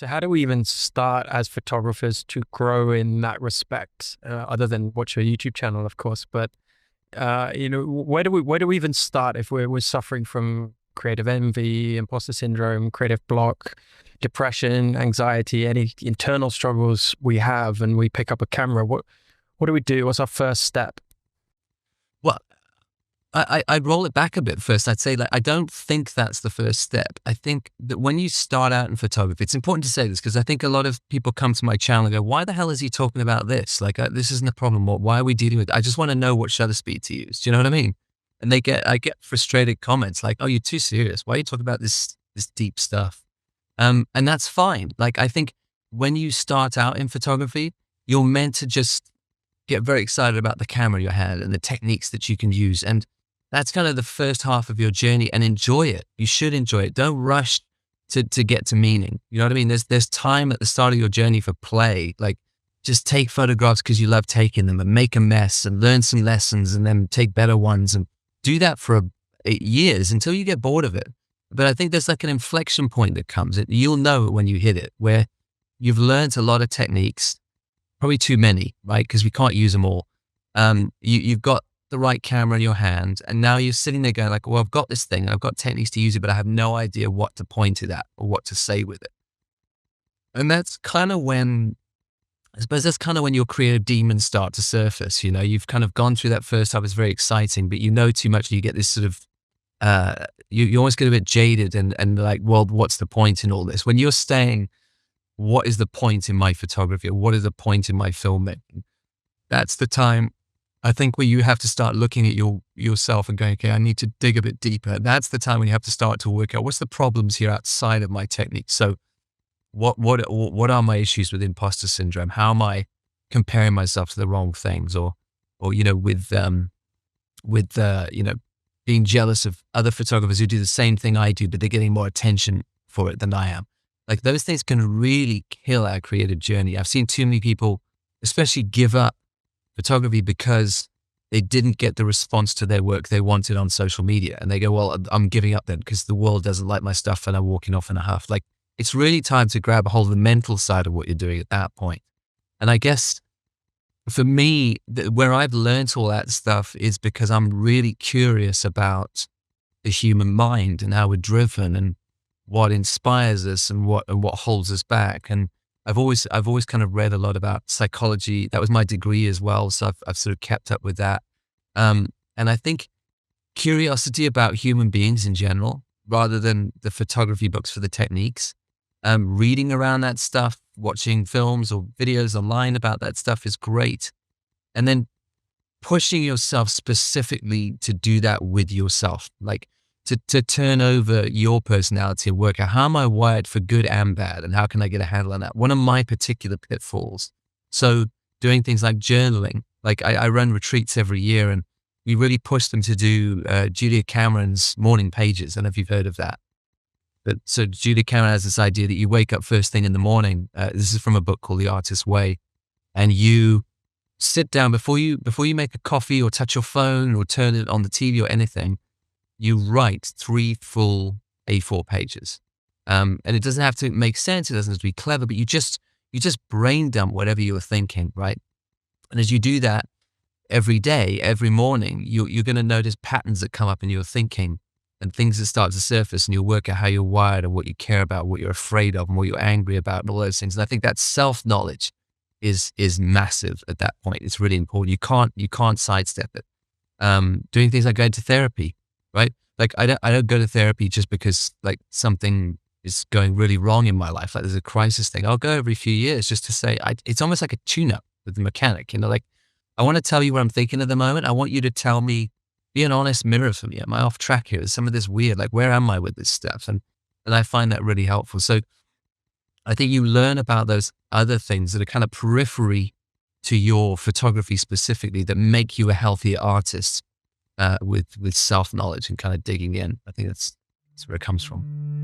So how do we even start as photographers to grow in that respect, other than watch your YouTube channel, of course? But where do we even start if we're suffering from creative envy, imposter syndrome, creative block, depression, anxiety, any internal struggles we have, and we pick up a camera? What do we do? What's our first step? Well, I'd roll it back a bit first. I'd say, like, I don't think that's the first step. I think that when you start out in photography, it's important to say this because I think a lot of people come to my channel and go, why the hell is he talking about this? Like, this isn't a problem. Why are we dealing with it? I just want to know what shutter speed to use. Do you know what I mean? And I get frustrated comments like, oh, you're too serious. Why are you talking about this deep stuff? And that's fine. Like, I think when you start out in photography, you're meant to just get very excited about the camera in your hand and the techniques that you can use. And that's kind of the first half of your journey, and enjoy it. You should enjoy it. Don't rush to get to meaning. You know what I mean? There's time at the start of your journey for play. Like, just take photographs because you love taking them, and make a mess and learn some lessons, and then take better ones, and do that for 8 years until you get bored of it. But I think there's like an inflection point that comes. You'll know it when you hit it, where you've learned a lot of techniques, probably too many, right? Because we can't use them all. You've got the right camera in your hand, and now you're sitting there going like, well, I've got this thing and I've got techniques to use it, but I have no idea what to point it at or what to say with it. And that's kind of when, I suppose that's kind of when your creative demons start to surface. You know, you've kind of gone through that first half. It's very exciting, but you know too much and you get this sort of, you always get a bit jaded and like, well, what's the point in all this? When you're saying, what is the point in my photography? Or what is the point in my filmmaking? That's the time, I think, where you have to start looking at yourself and going, okay, I need to dig a bit deeper. That's the time when you have to start to work out what's the problems here outside of my technique. So what are my issues with imposter syndrome? How am I comparing myself to the wrong things, or with being jealous of other photographers who do the same thing I do, but they're getting more attention for it than I am. Like, those things can really kill our creative journey. I've seen too many people, especially, give up photography because they didn't get the response to their work they wanted on social media. And they go, well, I'm giving up then because the world doesn't like my stuff and I'm walking off in a huff. Like, it's really time to grab a hold of the mental side of what you're doing at that point. And I guess for me, where I've learned all that stuff is because I'm really curious about the human mind and how we're driven and what inspires us and what holds us back. And I've always kind of read a lot about psychology. That was my degree as well. So I've sort of kept up with that. And I think curiosity about human beings in general, rather than the photography books for the techniques, reading around that stuff, watching films or videos online about that stuff is great. And then pushing yourself specifically to do that with yourself, like to turn over your personality and work out, how am I wired for good and bad, and how can I get a handle on that? One of my particular pitfalls. So doing things like journaling, like I run retreats every year, and we really push them to do Julia Cameron's morning pages. I don't know if you've heard of that. But so Julia Cameron has this idea that you wake up first thing in the morning. This is from a book called The Artist's Way, and you sit down before you make a coffee or touch your phone or turn it on the TV or anything. You write 3 full A4 pages. And it doesn't have to make sense. It doesn't have to be clever, but you just brain dump whatever you were thinking, right? And as you do that every day, every morning, you're going to notice patterns that come up in your thinking and things that start to surface, and you'll work out how you're wired and what you care about, what you're afraid of and what you're angry about and all those things. And I think that self-knowledge is massive at that point. It's really important. You can't sidestep it. Doing things like going to therapy, right? Like, I don't go to therapy just because like something is going really wrong in my life. Like, there's a crisis thing. I'll go every few years just to say, it's almost like a tune-up with the mechanic, like, I want to tell you what I'm thinking at the moment. I want you to tell me, be an honest mirror for me. Am I off track here? Is some of this weird? Like, where am I with this stuff? And I find that really helpful. So I think you learn about those other things that are kind of periphery to your photography specifically, that make you a healthier artist with self-knowledge and kind of digging in. I think that's where it comes from.